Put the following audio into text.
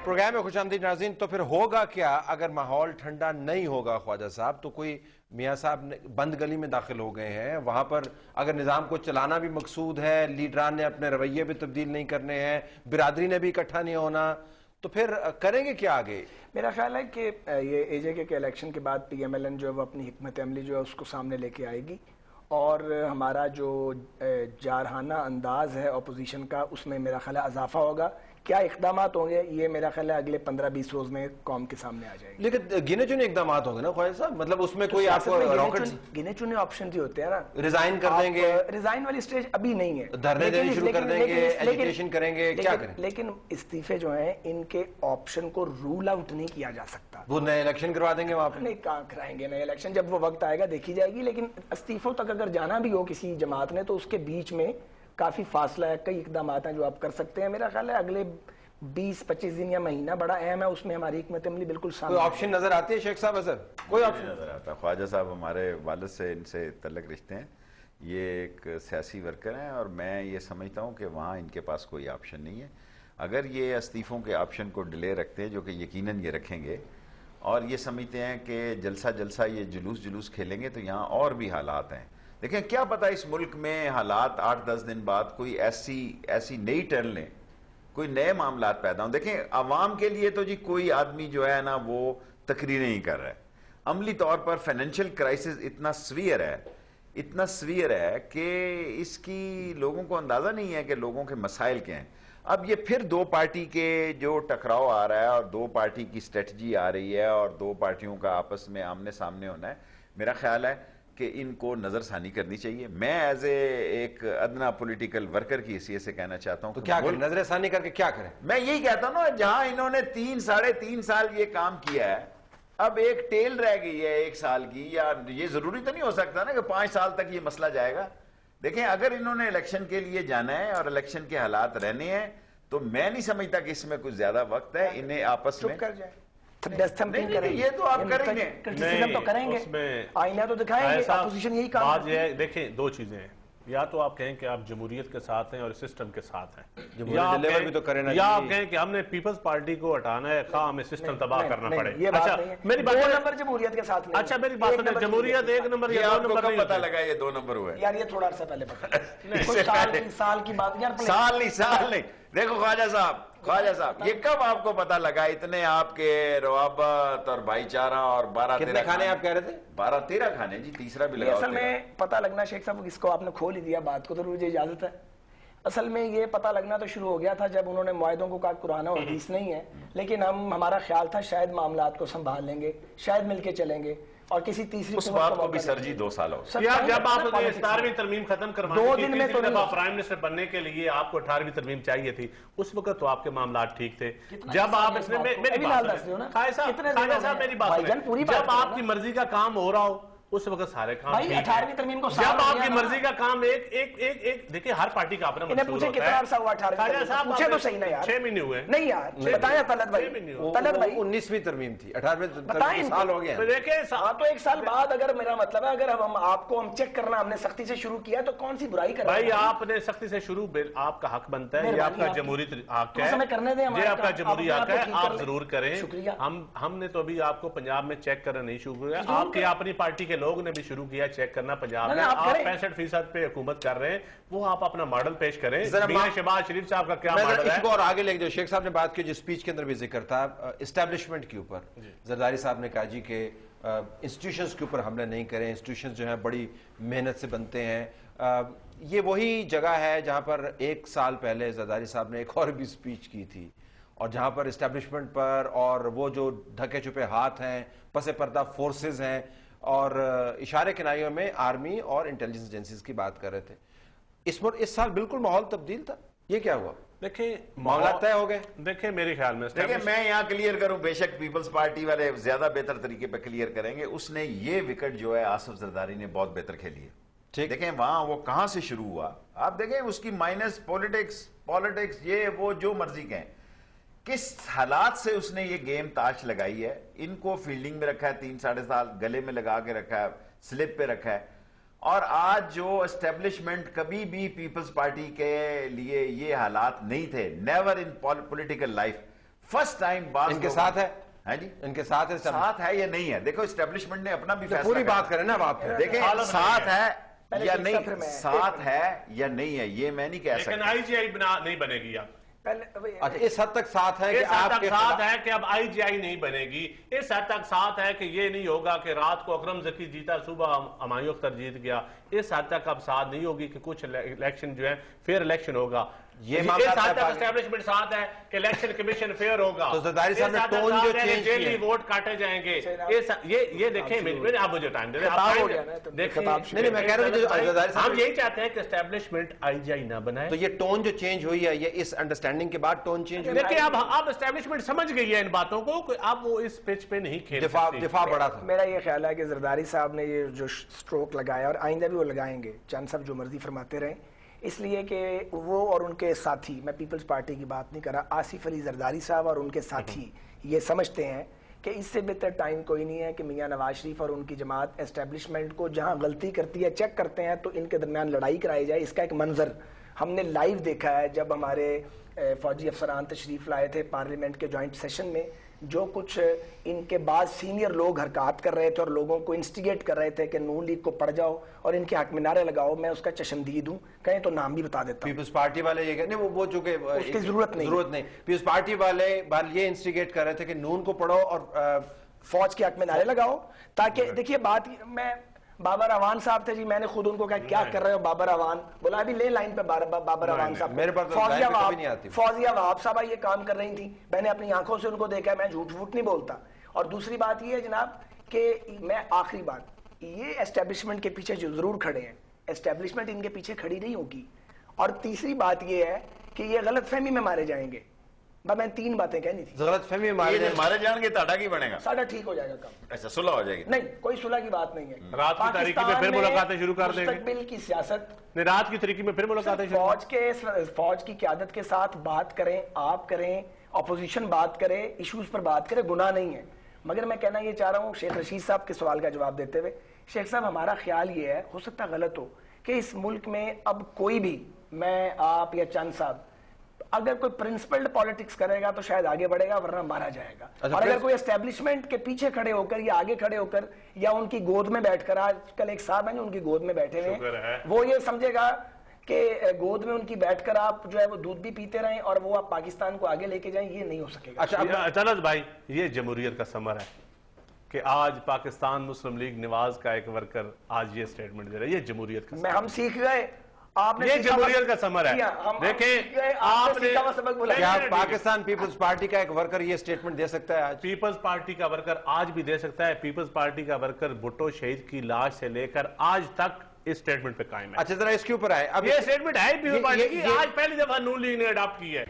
Programme میں خوش آمدید ناظرین. تو پھر ہوگا کیا اگر ماحول ٹھنڈا نہیں ہوگا خواجہ صاحب؟ تو کوئی میاں صاحب بند گلی میں داخل ہو گئے ہیں, وہاں پر اگر نظام کو چلانا بھی مقصود ہے, لیڈران نے اپنے رویے بھی تبدیل نہیں کرنے ہیں, برادری نے بھی اکٹھا نہیں ہونا, تو پھر کریں گے کیا آگے؟ میرا خیال ہے کہ یہ اے جے کے الیکشن کے بعد پی ایم ایل این جو ہے وہ اپنی حکمت عملی جو ہے اس کو سامنے لے کے آئے گی, اور ہمارا جو جارحانہ انداز ہے اپوزیشن کا اس میں میرا خیال ہے اضافہ ہوگا. کیا اقدامات ہوں گے یہ میرا خیال ہے اگلے 15-20 روز میں قوم کے سامنے آ جائے گی. لیکن گنے چنے اقدامات ہوں گے نا خواجہ صاحب, مطلب اس میں کوئی آپ کو گنے چنے آپشن بھی ہوتے ہیں نا. ریزائن کر دیں گے, ریزائن والی سٹیج ابھی نہیں ہے, دھرنے دینے شروع کر دیں گے, ایجوکیشن کریں گے, کیا کریں؟ لیکن استعفے جو ہیں ان کے آپشن کو رول آؤٹ نہیں کیا جا سکتا. وہ نئے الیکشن کروا دیں گے وہاں پہ؟ نہیں, کہاں کرائیں گے نئے الیکشن, جب وہ وقت آئے گا دیکھی جائے گی. لیکن استعفوں تک اگر جانا بھی ہو کسی جماعت نے تو اس کے بیچ میں کافی فاصلہ ہے, کئی اقدامات ہیں جو آپ کر سکتے ہیں. میرا خیال ہے اگلے 20-25 دن یا مہینہ بڑا اہم ہے, اس میں ہماری حکمت عملی بالکل سامنے. کوئی آپشن نظر آتی ہے شیخ صاحب؟ اثر کوئی آپشن نظر آتا؟ خواجہ صاحب ہمارے والد سے ان سے تعلق رشتے ہیں, یہ ایک سیاسی ورکر ہیں, اور میں یہ سمجھتا ہوں کہ وہاں ان کے پاس کوئی آپشن نہیں ہے. اگر یہ استعفوں کے آپشن کو ڈیلے رکھتے ہیں, جو کہ یقیناً یہ رکھیں گے, اور یہ سمجھتے ہیں کہ جلسہ یہ جلوس کھیلیں گے, تو یہاں اور بھی حالات ہیں. دیکھیں کیا پتہ اس ملک میں حالات 8-10 دن بعد کوئی ایسی نئی ٹرن لیں, کوئی نئے معاملات پیدا ہوں. دیکھیں عوام کے لیے تو جی کوئی آدمی جو ہے نا وہ تقریریں نہیں کر رہا ہے. عملی طور پر فائنینشیل کرائسس اتنا سویئر ہے کہ اس کی لوگوں کو اندازہ نہیں ہے کہ لوگوں کے مسائل کیا ہیں. اب یہ پھر دو پارٹی کے جو ٹکراؤ آ رہا ہے, اور دو پارٹی کی اسٹریٹجی آ رہی ہے, اور دو پارٹیوں کا آپس میں آمنے سامنے ہونا ہے. میرا خیال ہے کہ ان کو نظر ثانی کرنی چاہیے. میں ایز ایک ادنا پولیٹیکل ورکر کی حیثیت سے کہنا چاہتا ہوں تو کیا کریں, نظر ثانی کر کے کیا کریں؟ میں یہی کہتا ہوں نا, جہاں انہوں نے 3-3.5 سال یہ کام کیا ہے, اب ایک ٹیل رہ گئی ہے 1 سال کی, یا یہ ضروری تو نہیں ہو سکتا نا کہ 5 سال تک یہ مسئلہ جائے گا. دیکھیں اگر انہوں نے الیکشن کے لیے جانا ہے اور الیکشن کے حالات رہنے ہیں, تو میں نہیں سمجھتا کہ اس میں کچھ زیادہ وقت ہے. انہیں آپس میں یہ تو آپ کریں گے, تو کریں گے, آئینہ تو دکھائیں گے. اپوزیشن یہی کام بات یہ ہے, دیکھیں 2 چیزیں ہیں, یا تو آپ کہیں کہ آپ جمہوریت کے ساتھ ہیں اور سسٹم کے ساتھ ہیں, یا آپ کہیں کہ ہم نے پیپلز پارٹی کو ہٹانا ہے, خواہ ہمیں سسٹم تباہ کرنا پڑے. اچھا میری بات 2 نمبر جمہوریت کے ساتھ, اچھا میری بات سنیں, جمہوریت 1 نمبر یا 2 نمبر نہیں پتا لگا یہ 2 نمبر ہوئے یار, یہ تھوڑا عرصہ پہلے پتا سال کی بات یار, سال نہیں. دیکھو خواجہ صاحب یہ کب آپ کو پتا لگا اتنے آپ کے روابط اور بھائی چارہ اور 12-13 کھانے آپ کہہ رہے تھے؟ 12-13 کھانے جی, تیسرا بھی لگا. اصل میں پتا لگنا شیخ صاحب اس کو آپ نے کھول ہی دیا بات کو, تو مجھے اجازت ہے. اصل میں یہ پتا لگنا تو شروع ہو گیا تھا جب انہوں نے معاہدوں کو کہا قرآن و حدیث نہیں ہے, لیکن ہمارا خیال تھا شاید معاملات کو سنبھال لیں گے, شاید مل کے چلیں گے, اور کسی تیسری اس بات کو بھی سر جی 2 سال ہو. جب آپ نے 17ویں ترمیم ختم کروانے کی تیسری دفعہ پرائم منسٹر بننے کے لیے آپ کو 18ویں ترمیم چاہیے تھی, اس وقت تو آپ کے معاملات ٹھیک تھے. جب آپ اس نے میری بات سنیں, جب آپ کی مرضی کا کام ہو رہا ہو اس وقت سارے کام ٹھیک ہیں. جب آپ کی مرضی کا کام ایک دیکھیں, ہر پارٹی کا اپنا منصور ہوتا ہے. کتنا عرصہ ہوا 18 پوچھے تو صحیح نا یار, 6 مہینے ہوئے نہیں یار, بتائیں طلعت بھائی 19ویں ترمیم تھی, 18ویں سال ہو گیا. دیکھیں تو 1 سال بعد, اگر میرا مطلب ہے اگر ہم آپ کو ہم چیک کرنا ہم نے سختی سے شروع کیا تو کون سی برائی کر رہے ہیں؟ بھائی آپ نے سختی سے شروع, آپ کا حق بنتا ہے, یہ آپ کا جمہوری حق ہے, یہ آپ کا جمہوری حق ہے, آپ ضرور کریں. ہم نے تو ابھی آپ کو پنجاب میں چیک کرنا نہیں شروع کیا, آپ کی اپنی پارٹی کے لوگ نے بھی شروع کیا چیک کرنا پنجاب میں. آپ 65% پہ حکومت کر رہے ہیں, وہ آپ اپنا ماڈل پیش کریں. میاں شہباز شریف صاحب کا کیا ماڈل ہے؟ اس کو اور آگے لے کے جو شیخ صاحب نے بات کی, جو سپیچ کے اندر بھی ذکر تھا اسٹیبلشمنٹ کے اوپر, زرداری صاحب نے کہا جی کہ انسٹیٹیوشنز کے اوپر حملہ نہیں کریں, انسٹیٹیوشنز جو ہیں بڑی محنت سے بنتے ہیں. یہ وہی جگہ ہے جہاں پر 1 سال پہلے زرداری صاحب نے ایک اور بھی سپیچ کی تھی, اور جہاں پر اسٹیبلشمنٹ پر اور وہ جو ڈھکے چھپے ہاتھ ہیں, پس پردہ فورسز ہیں, اور اشارے کنائیوں میں آرمی اور انٹیلیجنس ایجنسیز کی بات کر رہے تھے. اس سال بالکل ماحول تبدیل تھا. یہ کیا ہوا؟ دیکھیں معاملات طے ہو گئے. دیکھیں میرے خیال میں, دیکھیں میں یہاں کلیئر کروں, بے شک پیپلز پارٹی والے زیادہ بہتر طریقے پہ کلیئر کریں گے. اس نے یہ وکٹ جو ہے آصف زرداری نے بہت بہتر کھیلی ہے. دیکھیں وہاں وہ کہاں سے شروع ہوا, آپ دیکھیں اس کی مائنس پولیٹکس یہ وہ جو مرضی کہیں, کس حالات سے اس نے یہ گیم تاش لگائی ہے. ان کو فیلڈنگ میں رکھا ہے 3-3.5 سال, گلے میں لگا کے رکھا ہے, سلپ پہ رکھا ہے. اور آج جو اسٹیبلشمنٹ, کبھی بھی پیپلز پارٹی کے لیے یہ حالات نہیں تھے, never in political life. First time بات ان کے ساتھ ہے جی ان کے ساتھ ہے یا نہیں ہے؟ دیکھو اسٹیبلشمنٹ نے اپنا بھی فیصلہ پوری بات کریں نا آپ دیکھیں ساتھ ہے یا نہیں، ساتھ ہے یا نہیں ہے یہ میں نہیں کہہ سکتا، لیکن آئی جی آئی نہیں بنے گی اب اس حد تک ساتھ ہے کہ آپ کے ساتھ ہے کہ اب آئی جی آئی نہیں بنے گی، اس حد تک ساتھ ہے کہ یہ نہیں ہوگا کہ رات کو اکرم ذکی جیتا صبح ہمایوں اختر جیت گیا، اس حد تک اب ساتھ نہیں ہوگی کہ کچھ الیکشن جو ہے فیئر الیکشن ہوگا، یہ اس حد تک اسٹیبلشمنٹ ساتھ ہے کہ الیکشن کمیشن فیئر ہوگا، تو زرداری صاحب نے ٹون جو چینج کیا ہے ووٹ کاٹے جائیں گے، یہ دیکھیں آپ مجھے ٹائم دے دیں، میں کہہ رہا ہوں ہم یہی چاہتے ہیں کہ اسٹیبلشمنٹ آئی جی آئی نہ بنائے، تو یہ ٹون جو چینج ہوئی ہے یہ اس انڈرسٹینڈنگ کے بعد ٹون چینج ہوئی ہے، دیکھیں اب اسٹیبلشمنٹ سمجھ گئی ہے ان باتوں کو کہ اب وہ اس پچ پہ نہیں کھیل سکتی، دفاع بڑا تھا۔ میرا یہ خیال ہے کہ زرداری صاحب نے یہ جو سٹروک لگایا اور آئندہ بھی وہ لگائیں گے، چاند صاحب جو مرضی فرماتے رہیں، اس لیے کہ وہ اور ان کے ساتھی، میں پیپلز پارٹی کی بات نہیں کر رہا، آصف علی زرداری صاحب اور ان کے ساتھی یہ سمجھتے ہیں کہ اس سے بہتر ٹائم کوئی نہیں ہے کہ میاں نواز شریف اور ان کی جماعت اسٹیبلشمنٹ کو جہاں غلطی کرتی ہے چیک کرتے ہیں تو ان کے درمیان لڑائی کرائی جائے۔ اس کا ایک منظر ہم نے لائیو دیکھا ہے جب ہمارے فوجی افسران تشریف لائے تھے پارلیمنٹ کے جوائنٹ سیشن میں، جو کچھ ان کے بعد سینئر لوگ حرکات کر رہے تھے اور لوگوں کو انسٹیگیٹ کر رہے تھے کہ نون لیگ کو پڑ جاؤ اور ان کے حق میں نعرے لگاؤ، میں اس کا چشمدید ہوں، کہیں تو نام بھی بتا دیتا ہوں۔ پیپلز پارٹی والے یہ کہتے ہیں وہ چونکہ اس کی ضرورت نہیں، پیپلز پارٹی والے یہ انسٹیگیٹ کر رہے تھے کہ نون کو پڑھو اور فوج کے حق میں نعرے لگاؤ، تاکہ دیکھیے بات میں بابر اوان صاحب تھے جی، میں نے خود ان کو کہا کیا کر رہے ہو بابر اوان، بولا ابھی لے لائن پہ بابر اوان صاحب، فوزیہ وہاب صاحب یہ کام کر رہی تھی، میں نے اپنی آنکھوں سے ان کو دیکھا، میں جھوٹ نہیں بولتا۔ اور دوسری بات یہ ہے جناب کہ میں آخری بات، یہ اسٹیبلشمنٹ کے پیچھے جو ضرور کھڑے ہیں، اسٹیبلشمنٹ ان کے پیچھے کھڑی نہیں ہوگی، اور تیسری بات یہ ہے کہ یہ غلط فہمی میں مارے جائیں گے۔ میں تین باتیں کہنی تھی، غلط فہمی میں مارے جان گے تاڑا کی بنے گا، ساڑھا ٹھیک ہو جائے گا کام، ایسا صلح ہو جائے گی، نہیں کوئی صلح کی بات نہیں ہے، رات کی تاریخی میں پھر ملاقاتیں شروع کر دیں گے، مستقبل کی سیاست، رات کی تاریخی میں پھر ملاقاتیں شروع، فوج کی قیادت کے ساتھ بات کریں، آپ کریں، اپوزیشن بات کرے، ایشوز پر بات کرے، گناہ نہیں ہے۔ مگر میں کہنا یہ چاہ رہا ہوں شیخ رشید صاحب کے سوال کا جواب دیتے ہوئے، شیخ صاحب ہمارا خیال یہ ہے، ہو سکتا غلط ہو، کہ اس ملک میں اب کوئی بھی، میں آپ یا چند صاحب، اگر کوئی پرنسپلڈ پالیٹکس کرے گا تو شاید آگے بڑھے گا ورنہ مارا جائے گا، اور اگر کوئی اسٹیبلشمنٹ کے پیچھے کھڑے ہو کر یا آگے کھڑے ہو کر یا ان کی گود میں بیٹھ کر، آج کل ایک صاحب ہیں جو ان کی گود میں بیٹھے ہوئے ہیں، وہ یہ سمجھے گا کہ گود میں ان کی بیٹھ کر آپ جو ہے وہ دودھ بھی پیتے رہیں اور وہ آپ پاکستان کو آگے لے کے جائیں، یہ نہیں ہو سکے گا۔ اچانک بھائی یہ جمہوریت کا ثمر ہے کہ آج پاکستان مسلم لیگ نواز کا ایک ورکر آج یہ سٹیٹمنٹ دے رہا ہے، یہ جمہوریت کا ثمر ہے، ہم سیکھ گئے، یہ جمہوریت کا ثمر ہے۔ دیکھیں آپ نے کیا پاکستان پیپلز پارٹی کا ایک ورکر یہ سٹیٹمنٹ دے سکتا ہے؟ آج پیپلز پارٹی کا ورکر آج بھی دے سکتا ہے، پیپلز پارٹی کا ورکر بھٹو شہید کی لاش سے لے کر آج تک اس سٹیٹمنٹ پہ قائم ہے۔ اچھا ذرا اس کے اوپر آئے، اب یہ سٹیٹمنٹ ہے پیپلز پارٹی کی، آج پہلی دفعہ نون لیگ نے اڈاپٹ کی ہے۔